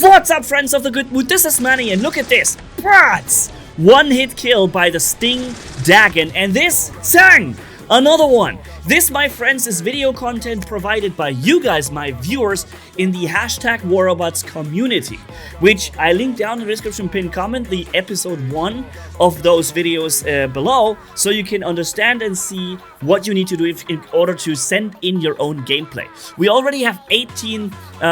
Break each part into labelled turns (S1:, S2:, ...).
S1: What's up, friends of the good mood? This is Manni, and look at this. Brats! One hit kill by the Sting Dagon, and this, Tang! Another one. This, my friends, is video content provided by you guys, my viewers, in the hashtag Robots community, which I link down in the description pinned comment, the episode 1 of those videos below, so you can understand and see what you need to do in order to send in your own gameplay. We already have 18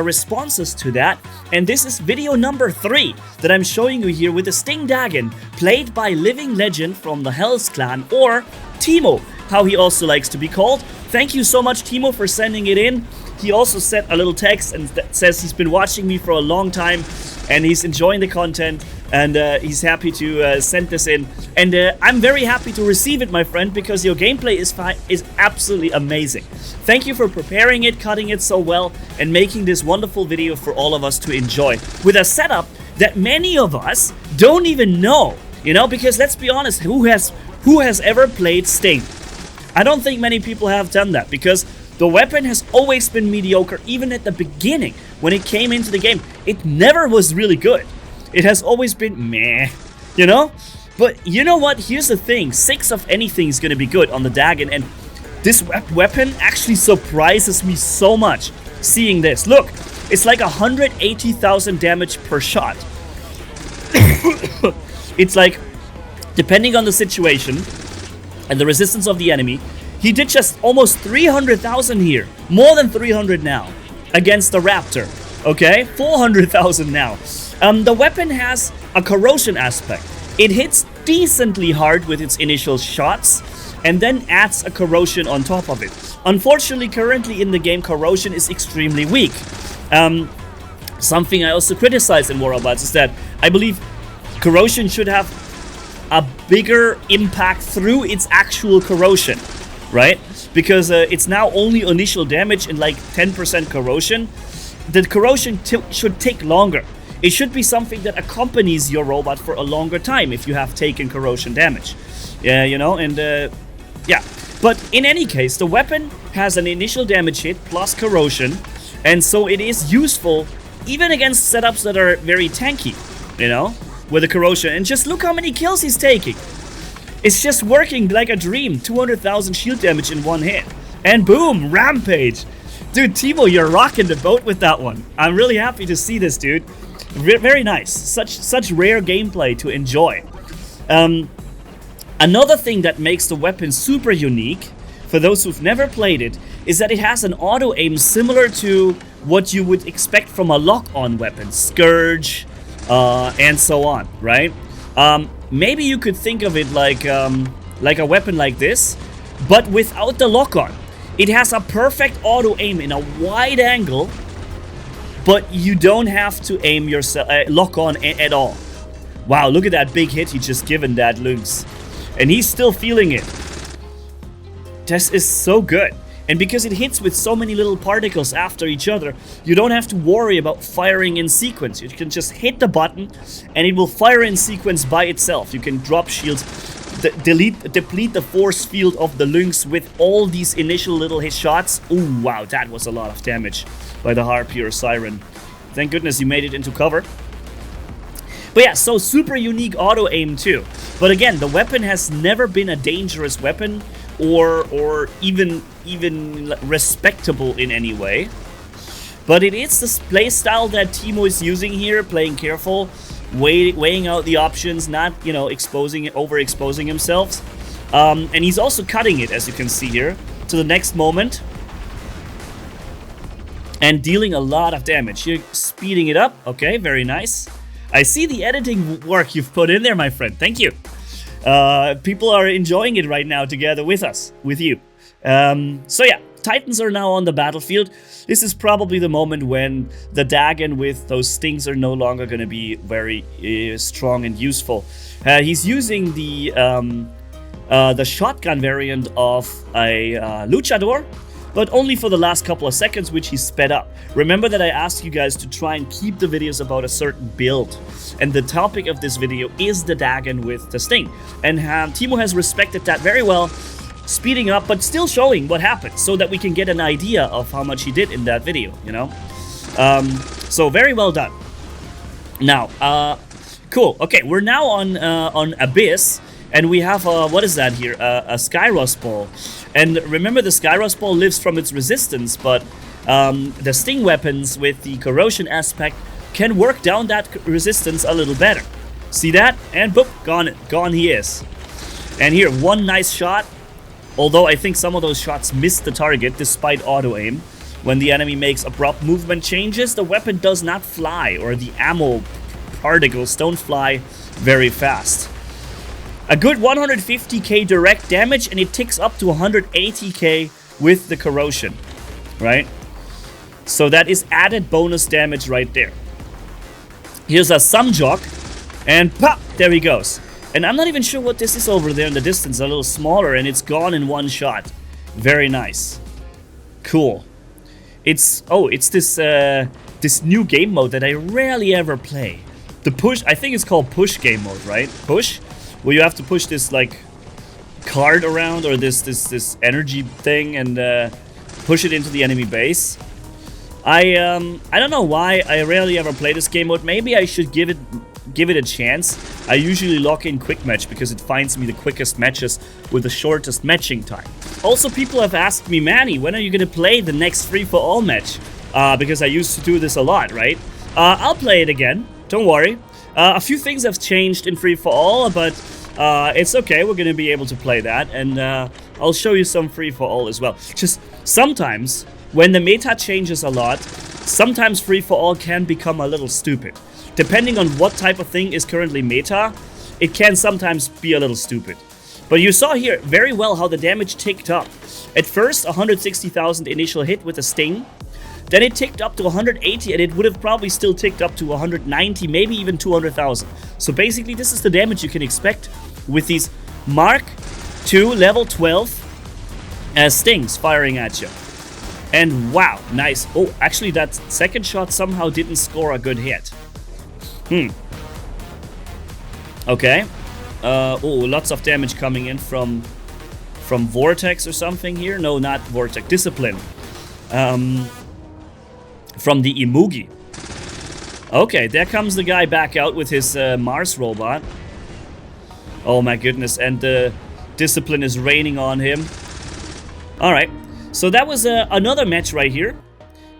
S1: responses to that, and this is video number 3 that I'm showing you here with the Sting Dagon, played by living legend from the Hells Clan, or Timo, how he also likes to be called. Thank you so much, Timo, for sending it in. He also sent a little text and that says he's been watching me for a long time and he's enjoying the content, and he's happy to send this in. And I'm very happy to receive it, my friend, because your gameplay is absolutely amazing. Thank you for preparing it, cutting it so well, and making this wonderful video for all of us to enjoy with a setup that many of us don't even know, you know, because let's be honest, who has ever played Sting? I don't think many people have done that, because the weapon has always been mediocre. Even at the beginning, when it came into the game, it never was really good. It has always been meh, you know? But you know what? Here's the thing. 6 of anything is going to be good on the Dagon, and this weapon actually surprises me so much seeing this. Look, it's like 180,000 damage per shot. It's like, depending on the situation and the resistance of the enemy, he did just almost 300,000 here. More than 300 now against the Raptor. Okay, 400,000 now. The weapon has a corrosion aspect. It hits decently hard with its initial shots and then adds a corrosion on top of it. Unfortunately, currently in the game, corrosion is extremely weak. Something I also criticize in Robots is that I believe corrosion should have a bigger impact through its actual corrosion, right? Because it's now only initial damage and like 10% corrosion. The corrosion should take longer. It should be something that accompanies your robot for a longer time if you have taken corrosion damage. Yeah, you know, and yeah. But in any case, the weapon has an initial damage hit plus corrosion, and so it is useful even against setups that are very tanky, you know, with the corrosion. And just look how many kills he's taking. It's just working like a dream. 200,000 shield damage in one hit. And boom, rampage. Dude, Timo, you're rocking the boat with that one. I'm really happy to see this, dude. Very nice. Such rare gameplay to enjoy. Another thing that makes the weapon super unique, for those who've never played it, is that it has an auto-aim similar to what you would expect from a lock-on weapon. Scourge, and so on, right? Maybe you could think of it like a weapon like this, but without the lock-on. It has a perfect auto-aim in a wide angle, but you don't have to aim yourself lock-on at all. Wow, look at that big hit he just given that Lynx. And he's still feeling it. This is so good. And because it hits with so many little particles after each other, you don't have to worry about firing in sequence. You can just hit the button and it will fire in sequence by itself. You can drop shields, deplete the force field of the Lynx with all these initial little hit shots. Ooh, wow, that was a lot of damage by the Harpy or Siren. Thank goodness you made it into cover. But yeah, so super unique auto aim too. But again, the weapon has never been a dangerous weapon or even respectable in any way. But it is this playstyle that Timo is using here, playing careful, weighing out the options, not, you know, overexposing himself. And he's also cutting it, as you can see here, to the next moment. And dealing a lot of damage. You're speeding it up. Okay, very nice. I see the editing work you've put in there, my friend. Thank you. People are enjoying it right now together with us, with you. So yeah, Titans are now on the battlefield. This is probably the moment when the Dagon with those stings are no longer going to be very strong and useful. He's using the shotgun variant of a luchador, but only for the last couple of seconds, which he sped up. Remember that I asked you guys to try and keep the videos about a certain build. And the topic of this video is the Dagon with the Sting. And Timo has respected that very well, speeding up, but still showing what happened, so that we can get an idea of how much he did in that video, you know? So very well done. Now, cool. Okay, we're now on Abyss, and we have what is that here? A Skyros ball, and remember the Skyros ball lives from its resistance, but the sting weapons with the corrosion aspect can work down that resistance a little better. See that? And boop, gone he is. And here, one nice shot. Although I think some of those shots missed the target despite auto aim. When the enemy makes abrupt movement changes, the weapon does not fly, or the ammo particles don't fly very fast. A good 150k direct damage, and it ticks up to 180k with the corrosion, right? So that is added bonus damage right there. Here's a Samjok, and pop, there he goes. And I'm not even sure what this is over there in the distance, a little smaller, and it's gone in one shot. Very nice. Cool. It's this this new game mode that I rarely ever play. The push, I think it's called push game mode, right? Push, where you have to push this like card around, or this energy thing, and push it into the enemy base. I don't know why I rarely ever play this game mode. Maybe I should give it a chance. I usually lock in quick match because it finds me the quickest matches with the shortest matching time. Also, people have asked me, Manny, when are you gonna play the next free-for-all match? Because I used to do this a lot, right? I'll play it again, don't worry. A few things have changed in free-for-all, but it's okay, we're gonna be able to play that, and I'll show you some free-for-all as well. Just sometimes, when the meta changes a lot, sometimes free-for-all can become a little stupid. Depending on what type of thing is currently meta, it can sometimes be a little stupid. But you saw here very well how the damage ticked up. At first, 160,000 initial hit with a sting. Then it ticked up to 180, and it would have probably still ticked up to 190, maybe even 200,000. So basically, this is the damage you can expect with these Mark II level 12 stings firing at you. And wow, nice. Oh, actually that second shot somehow didn't score a good hit. Okay. Oh, lots of damage coming in from Vortex or something here. No, not Vortex. Discipline. From the Imugi. Okay, there comes the guy back out with his Mars robot. Oh my goodness, and the Discipline is raining on him. Alright, so that was another match right here.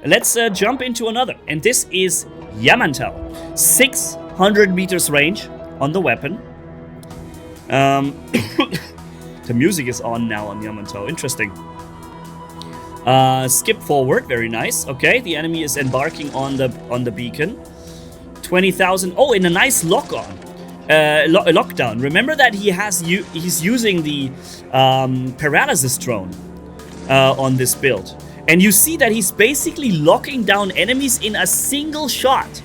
S1: Let's jump into another. And this is Yamato. 600 meters range on the weapon. The music is on now on Yamato. Interesting. Skip forward. Very nice. Okay, the enemy is embarking on the beacon. 20,000. Oh, in a nice lock-on. Lockdown. Remember that he's using the paralysis drone on this build. And you see that he's basically locking down enemies in a single shot.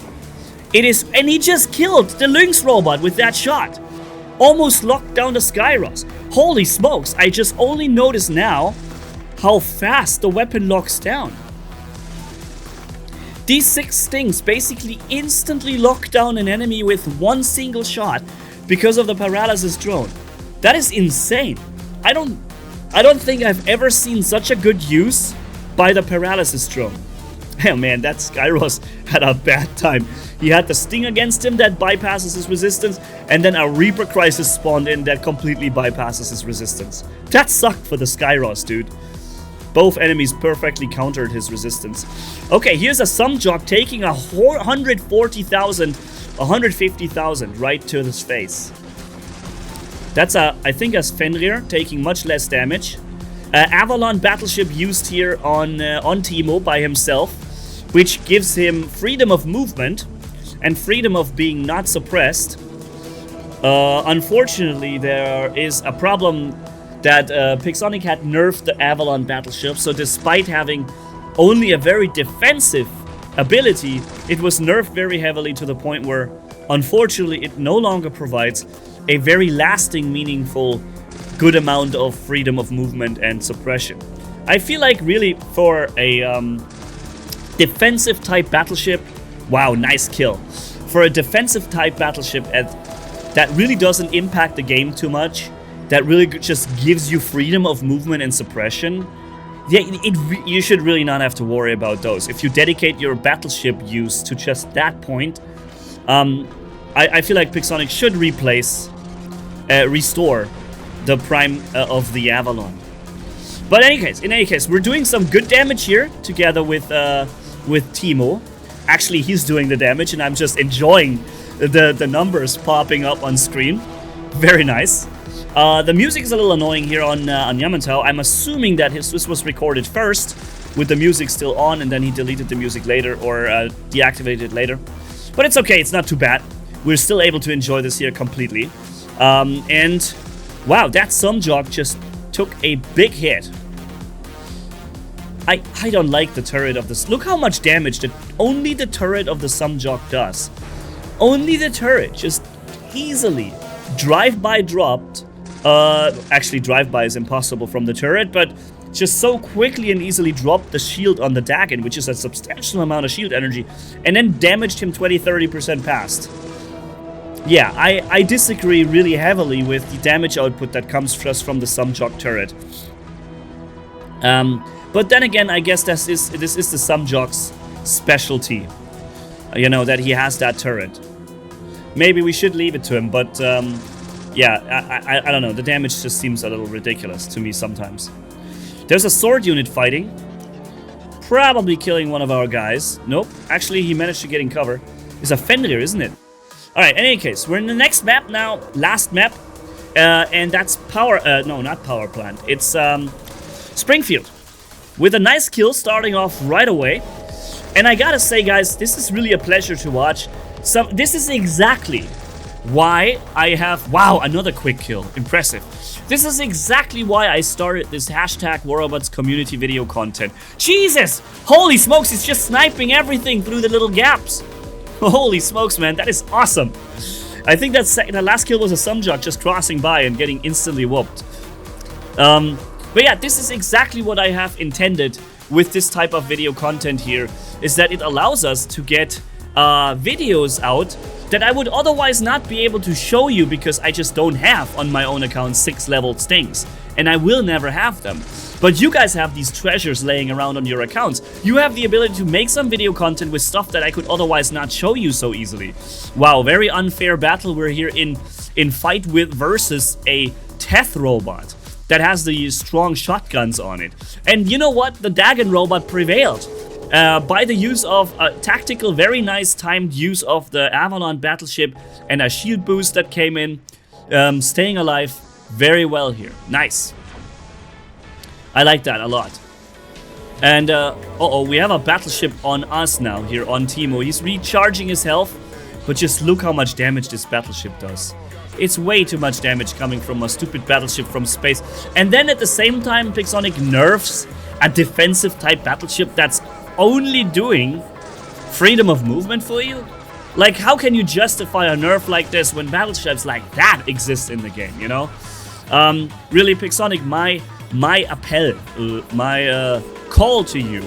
S1: And he just killed the Lynx robot with that shot. Almost locked down the Skyros. Holy smokes, I just only noticed now how fast the weapon locks down. These 6 stings basically instantly lock down an enemy with one single shot because of the paralysis drone. That is insane. I don't think I've ever seen such a good use by the paralysis drone. Oh man, that Skyros had a bad time. He had the sting against him that bypasses his resistance, and then a Reaper Crisis spawned in that completely bypasses his resistance. That sucked for the Skyros, dude. Both enemies perfectly countered his resistance. Okay, here's a Samjok taking 140,000, 150,000 right to his face. That's I think a Fenrir taking much less damage. Avalon Battleship used here on Timo by himself, which gives him freedom of movement and freedom of being not suppressed. Unfortunately, there is a problem that Pixonic had nerfed the Avalon Battleship, so despite having only a very defensive ability, it was nerfed very heavily to the point where, unfortunately, it no longer provides a very lasting, meaningful, good amount of freedom of movement and suppression. I feel like really for a defensive type battleship, wow, nice kill. For a defensive type battleship that really doesn't impact the game too much, that really just gives you freedom of movement and suppression, yeah, you should really not have to worry about those. If you dedicate your battleship use to just that point, I feel like Pixonic should restore the prime of the Avalon. But in any case, we're doing some good damage here together with Timo. Actually, he's doing the damage, and I'm just enjoying the numbers popping up on screen. Very nice. The music is a little annoying here on Yamato. I'm assuming that this was recorded first with the music still on, and then he deleted the music later or deactivated it later. But it's okay, it's not too bad. We're still able to enjoy this here completely. And wow, that Sumjog just took a big hit. I don't like the turret of this. Look how much damage that only the turret of the Sumjog does. Only the turret, just easily. Drive-by dropped. Actually, drive-by is impossible from the turret, but just so quickly and easily dropped the shield on the Dagon, which is a substantial amount of shield energy, and then damaged him 20-30% past. Yeah, I disagree really heavily with the damage output that comes just from the Sumjog turret. But then again, I guess this is the Sumjog's specialty. You know, that he has that turret. Maybe we should leave it to him, but yeah, I don't know. The damage just seems a little ridiculous to me sometimes. There's a sword unit fighting. Probably killing one of our guys. Nope, actually he managed to get in cover. It's a Fenrir, isn't it? Alright, in any case, we're in the next map now. Last map. And that's no, not Power Plant. It's Springfield. With a nice kill starting off right away. And I gotta say, guys, this is really a pleasure to watch. This is exactly why I have... Wow, another quick kill. Impressive. This is exactly why I started this hashtag Robots community video content. Jesus! Holy smokes, he's just sniping everything through the little gaps. Holy smokes, man, that is awesome. I think that last kill was a Sumjog just crossing by and getting instantly whooped. But yeah, this is exactly what I have intended with this type of video content here, is that it allows us to get videos out that I would otherwise not be able to show you because I just don't have on my own account 6 leveled stings, and I will never have them. But you guys have these treasures laying around on your accounts. You have the ability to make some video content with stuff that I could otherwise not show you so easily. Wow, very unfair battle. We're here in fight with versus a Teth robot that has the strong shotguns on it. And you know what? The Dagon robot prevailed. By the use of a tactical, very nice timed use of the Avalon battleship and a shield boost that came in, staying alive very well here. Nice. I like that a lot. And, uh-oh, we have a battleship on us now here on Timo. He's recharging his health, but just look how much damage this battleship does. It's way too much damage coming from a stupid battleship from space. And then at the same time, Pixonic nerfs a defensive type battleship that's only doing freedom of movement for you? Like, how can you justify a nerf like this when battleships like that exist in the game, you know? Really, Pixonic, my appel, my call to you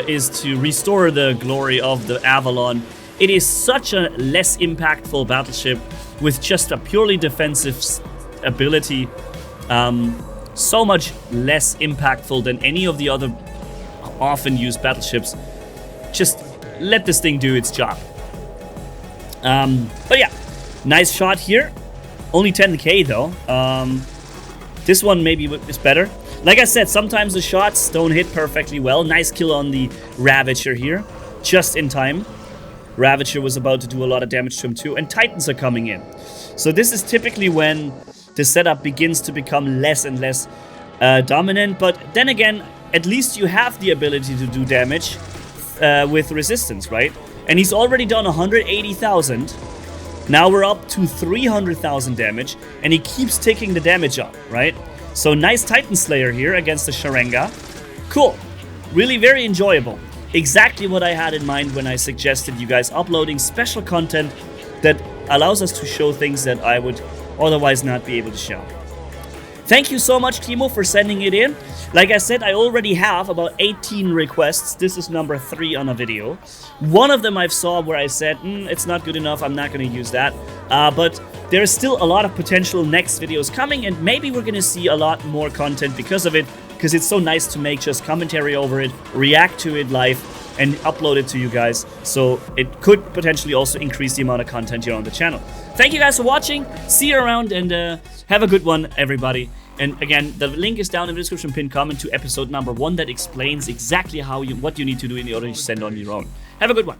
S1: is to restore the glory of the Avalon. It is such a less impactful battleship with just a purely defensive ability. So much less impactful than any of the other often used battleships. Just let this thing do its job. But yeah, nice shot here. Only 10k though. This one maybe is better. Like I said, sometimes the shots don't hit perfectly well. Nice kill on the Ravager here, just in time. Ravager was about to do a lot of damage to him too, and Titans are coming in. So this is typically when the setup begins to become less and less dominant, but then again, at least you have the ability to do damage with resistance, right? And he's already done 180,000. Now we're up to 300,000 damage, and he keeps taking the damage up, right? So nice Titan Slayer here against the Sharenga. Cool. Really very enjoyable. Exactly what I had in mind when I suggested you guys uploading special content that allows us to show things that I would otherwise not be able to show. Thank you so much, Timo, for sending it in. Like I said, I already have about 18 requests. This is number 3 on a video. One of them I saw where I said, it's not good enough, I'm not going to use that. But there's still a lot of potential next videos coming, and maybe we're going to see a lot more content because of it, because it's so nice to make just commentary over it, react to it live, and upload it to you guys. So it could potentially also increase the amount of content here on the channel. Thank you guys for watching. See you around, and have a good one, everybody. And again, the link is down in the description, pinned comment to episode number 1 that explains exactly what you need to do in order to send on your own. Have a good one.